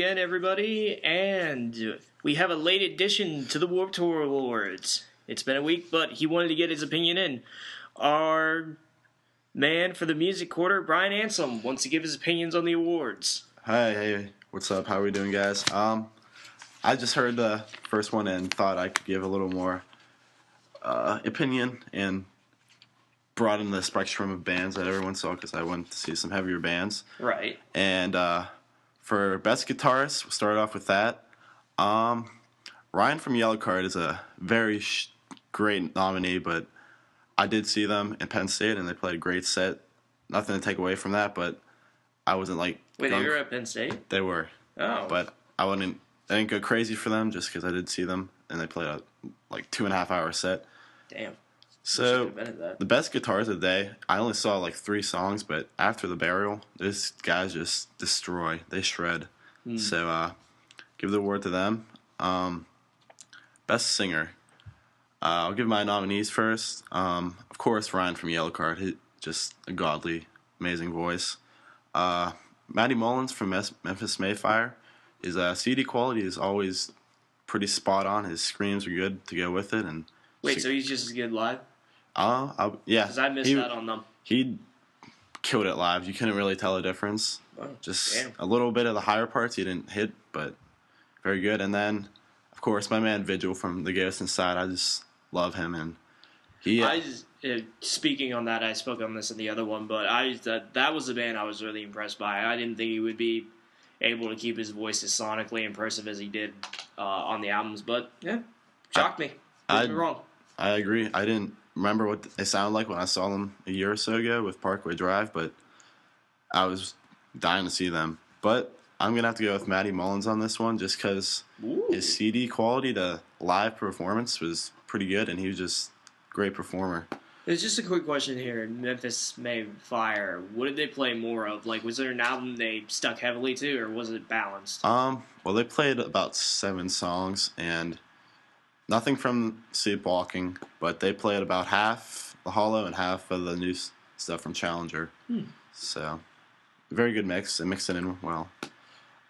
again, everybody, and we have a late addition to the Warped Tour Awards. It's been a week, but he wanted to get his opinion in. Our man for the music quarter, Brian Anselm, wants to give his opinions on the awards. Hi, hey, what's up? How are we doing, guys? I just heard the first one and thought I could give a little more opinion and broaden the spectrum of bands that everyone saw because I went to see some heavier bands. Right. And for best guitarist, we'll start off with that. Ryan from Yellowcard is a very great nominee, but I did see them in Penn State and they played a great set. Nothing to take away from that, but I wasn't like. Wait, they were at Penn State? They were. Oh. But I didn't go crazy for them just because I did see them and they played a 2.5 hour set. Damn. So the best guitars of the day, I only saw 3 songs, but after the burial, these guys just destroy. They shred. So give the award to them. Best singer. I'll give my nominees first. Of course, Ryan from Yellowcard. He just a godly, amazing voice. Matty Mullins from Memphis Mayfire. His CD quality is always pretty spot on. His screams are good to go with it. And wait, so he's just as good live? Yeah. Because I missed that on them. He killed it live. You couldn't really tell the difference. Oh, just damn. A little bit of the higher parts he didn't hit, but very good. And then, of course, my man Vigil from The Ghost Inside. I just love him, and he. Speaking on that, I spoke on this in the other one, but that was the band I was really impressed by. I didn't think he would be able to keep his voice as sonically impressive as he did on the albums, but yeah, shocked me. Proved me wrong. I agree. I didn't remember what they sounded like when I saw them a year or so ago with Parkway Drive, but I was dying to see them. But I'm going to have to go with Matty Mullins on this one just because his CD quality to live performance was pretty good, and he was just a great performer. There's just a quick question here. Memphis Mayfire, what did they play more of? Was there an album they stuck heavily to, or was it balanced? Well, they played about 7 songs, and nothing from Sleepwalking, but they played about half the Hollow and half of the new stuff from Challenger. So, very good mix. They mixed it in well.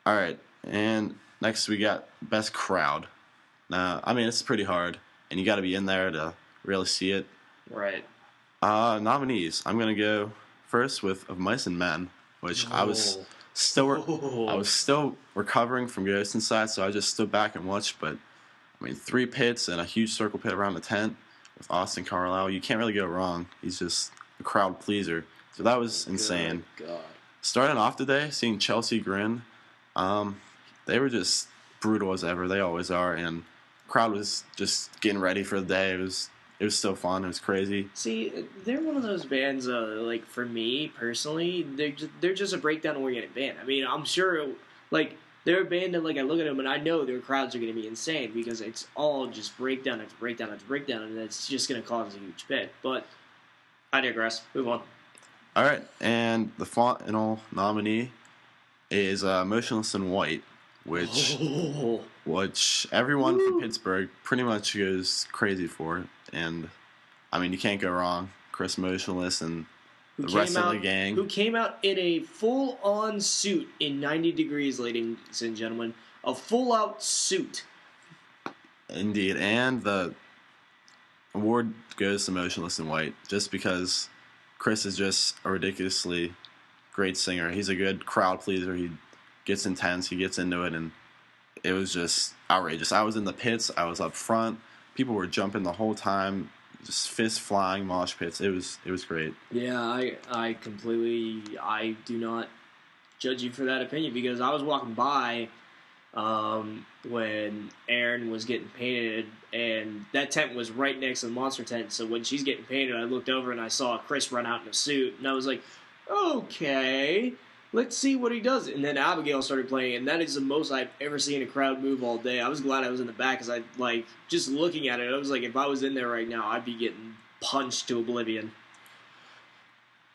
All right, and next we got Best Crowd. Now, it's pretty hard, and you got to be in there to really see it. Right. Nominees. I'm gonna go first with Of Mice and Men, which I was still recovering from Ghost Inside, so I just stood back and watched. But 3 pits and a huge circle pit around the tent with Austin Carlisle. You can't really go wrong. He's just a crowd pleaser. So that was insane. God. Starting off the day, seeing Chelsea Grin, they were just brutal as ever. They always are, and the crowd was just getting ready for the day. It was still fun. It was crazy. See, they're one of those bands, for me, personally, they're just a breakdown-oriented band. I'm sure, they're a band that, I look at them and I know their crowds are going to be insane because it's all just breakdown after breakdown after breakdown, and it's just going to cause a huge pit. But I digress. Move on. All right, and the final nominee is Motionless in White, which everyone from Pittsburgh pretty much goes crazy for. And, you can't go wrong. Chris Motionless and the rest of the gang. Who came out in a full-on suit in 90 degrees, ladies and gentlemen. A full-out suit. Indeed. And the award goes to Motionless in White just because Chris is just a ridiculously great singer. He's a good crowd pleaser. He gets intense. He gets into it. And it was just outrageous. I was in the pits. I was up front. People were jumping the whole time, just fist flying, mosh pits. It was great. Yeah, I do not judge you for that opinion because I was walking by when Erin was getting painted, and that tent was right next to the Monster tent. So when she's getting painted, I looked over and I saw Chris run out in a suit, and I was like, okay. Let's see what he does. And then Abigail started playing, and that is the most I've ever seen a crowd move all day. I was glad I was in the back because just looking at it, I was like, if I was in there right now, I'd be getting punched to oblivion.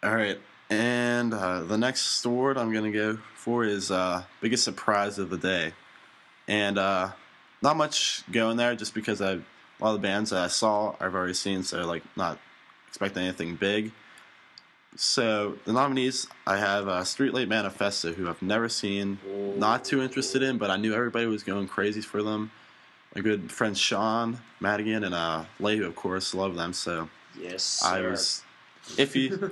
All right. And the next award I'm going to go for is Biggest Surprise of the Day. And not much going there just because a lot of the bands that I saw I've already seen, so not expecting anything big. So the nominees, I have Streetlight Manifesto, who I've never seen, not too interested in, but I knew everybody was going crazy for them. My good friends Sean, Madigan, and Leahy, of course, love them. So yes, sir. I was iffy.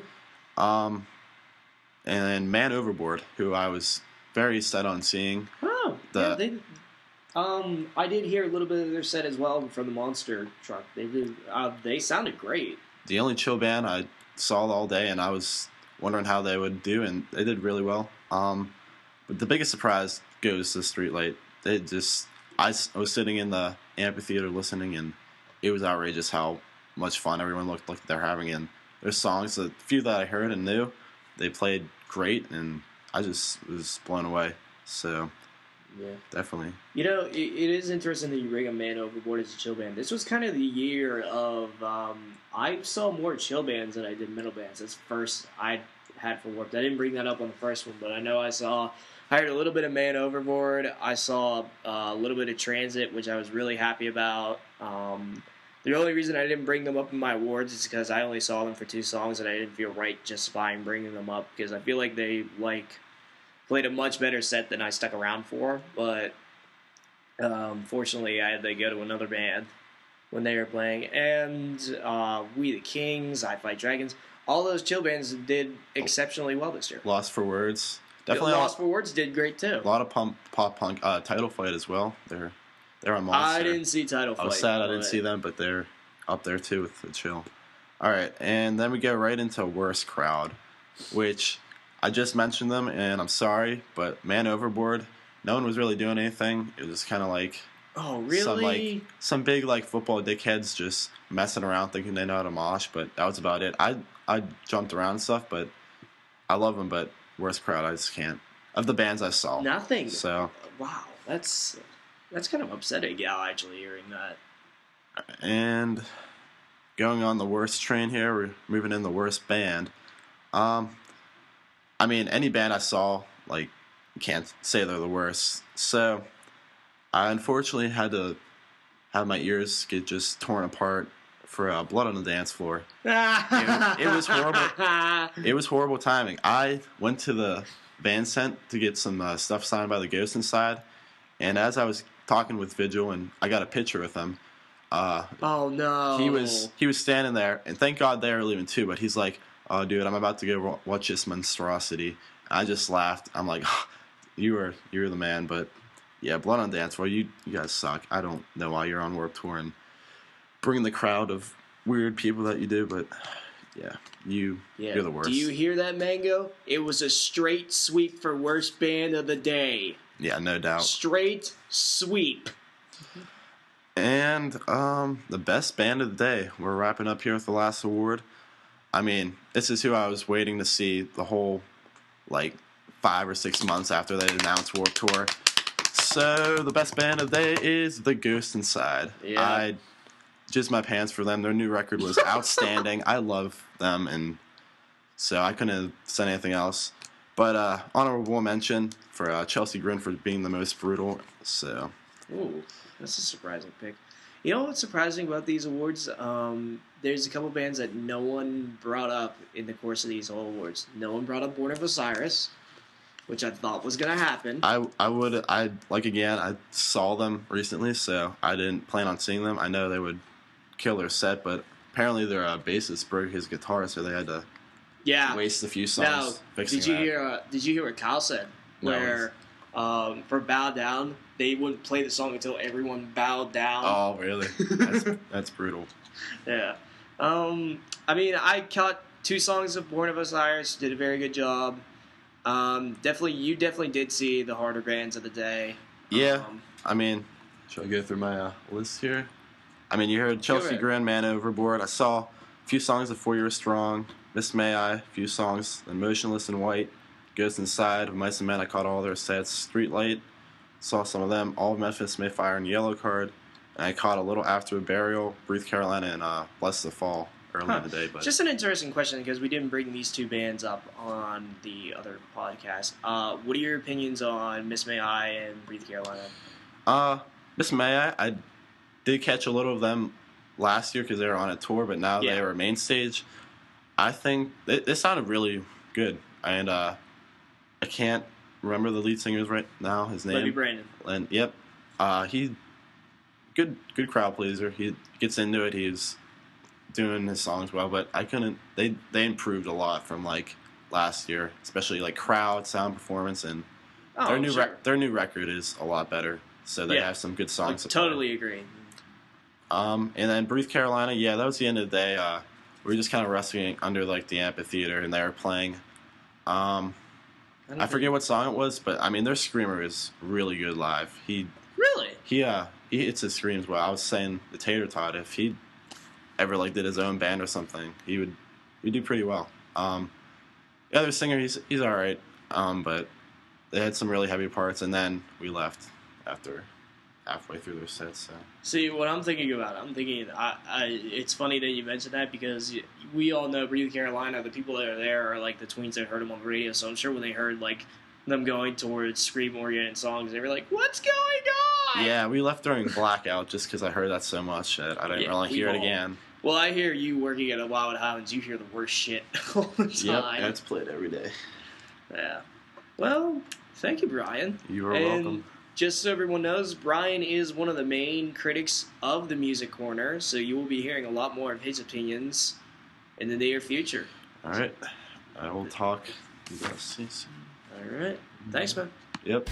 And Man Overboard, who I was very set on seeing. Oh, I did hear a little bit of their set as well from the Monster Truck. They sounded great. The only chill band I saw all day, and I was wondering how they would do, and they did really well. But the biggest surprise goes to Streetlight. I was sitting in the amphitheater listening, and it was outrageous how much fun everyone looked like they're having. And their songs, the few that I heard and knew, they played great, and I just was blown away. So, yeah, definitely. You know, it is interesting that you bring a Man Overboard as a chill band. This was kind of the year of I saw more chill bands than I did metal bands. That's the first I had for Warped. I didn't bring that up on the first one, but I know I heard a little bit of Man Overboard. I saw a little bit of Transit, which I was really happy about. The only reason I didn't bring them up in my awards is because I only saw them for 2 songs, and I didn't feel right justifying bringing them up because I feel like they played a much better set than I stuck around for. But fortunately, I had to go to another band when they were playing, and We the Kings, I Fight Dragons. All those chill bands did exceptionally well this year. Lost for Words. Definitely Lost for Words did great too. A lot of pop punk. Title Fight as well. They're on Monster. I didn't see Title Fight. I was sad I didn't see them, but they're up there too with the chill. All right, and then we go right into Worst Crowd, which I just mentioned them, and I'm sorry, but Man Overboard, no one was really doing anything. It was kind of like, oh really? Some big football dickheads just messing around thinking they know how to mosh, but that was about it. I jumped around and stuff, but I love them, but Worst Crowd, I just can't. Of the bands I saw. Nothing. So. Wow, that's kind of upsetting, actually, hearing that. And going on the worst train here, we're moving in the worst band. I mean, any band I saw, can't say they're the worst. So, I unfortunately had to have my ears get just torn apart for Blood on the Dance Floor. It was horrible. It was horrible timing. I went to the band tent to get some stuff signed by the Ghost Inside, and as I was talking with Vigil, and I got a picture with him. Oh no! He was standing there, and thank God they were leaving too. But he's like, "Oh, dude, I'm about to go watch this monstrosity." I just laughed. I'm like, oh, "You're the man." But yeah, Blood on the Dance Floor, you guys suck. I don't know why you're on Warped Tour and bring the crowd of weird people that you do, but yeah, you're the worst. Do you hear that, Mango? It was a straight sweep for worst band of the day. Yeah, no doubt. Straight sweep. And the best band of the day. We're wrapping up here with the last award. I mean, this is who I was waiting to see the whole 5 or 6 months after they announced Warped Tour. So the best band of the day is The Ghost Inside. Yeah. I jizzed my pants for them. Their new record was outstanding. I love them, and so I couldn't have said anything else. But honorable mention for Chelsea Grin for being the most brutal. So, ooh, that's a surprising pick. You know what's surprising about these awards? There's a couple bands that no one brought up in the course of these whole awards. No one brought up Born of Osiris, which I thought was going to happen. I saw them recently, so I didn't plan on seeing them. I know they would kill their set, but apparently their bassist broke his guitar, so they had to waste a few songs fixing that. Did you hear what Kyle said? No. Where for Bow Down, they wouldn't play the song until everyone bowed down. Oh, really? That's brutal. Yeah. I mean, I caught 2 songs of Born of Osiris, did a very good job. You definitely did see the harder bands of the day. Yeah. I mean, should I go through my list here? I mean, you heard Chelsea Grin, Man Overboard. I saw a few songs of For You Were Strong, Miss May I, a few songs, then Motionless in White, Ghost Inside, of Mice and Men. I caught all their sets. Streetlight, saw some of them. All of Memphis, Mayfire, and Yellow Card. And I caught a little After Burial, Breathe Carolina, and Bless the Fall early in the day. But just an interesting question because we didn't bring these 2 bands up on the other podcast. What are your opinions on Miss May I and Breathe Carolina? Miss May I did catch a little of them last year because they were on a tour, but now they were main stage. I think it sounded really good, and I can't remember the lead singer's right now. His name. Levy Brandon. And yep, he good crowd pleaser. He gets into it. He's doing his songs well, but I couldn't. They improved a lot from like last year, especially like crowd, sound, performance, and their new record is a lot better. So they have some good songs. Totally agree. And then Breathe Carolina, yeah, that was the end of the day. We were just kind of wrestling under like the amphitheater, and they were playing. I forget what song it was, but I mean their screamer is really good live. He hits his screams well. I was saying the Tater Tot, if he ever like did his own band or something, he'd do pretty well. The other singer, he's all right, but they had some really heavy parts, and then we left after halfway through their sets. So. See, what I'm thinking about, it's funny that you mentioned that because we all know Breathe Carolina, the people that are there are like the tweens that heard them on the radio, so I'm sure when they heard like them going towards scream-oriented songs, they were like, what's going on? Yeah, we left during blackout just because I heard that so much that I didn't really hear it again. Well, I hear you working at a Wildwood Highlands, you hear the worst shit all the time. Yep, it's played every day. Yeah. Well, thank you, Brian. You are welcome. Just so everyone knows, Brian is one of the main critics of the Music Corner, so you will be hearing a lot more of his opinions in the near future. All right. I will talk. You guys see soon. All right. Thanks, man. Yep.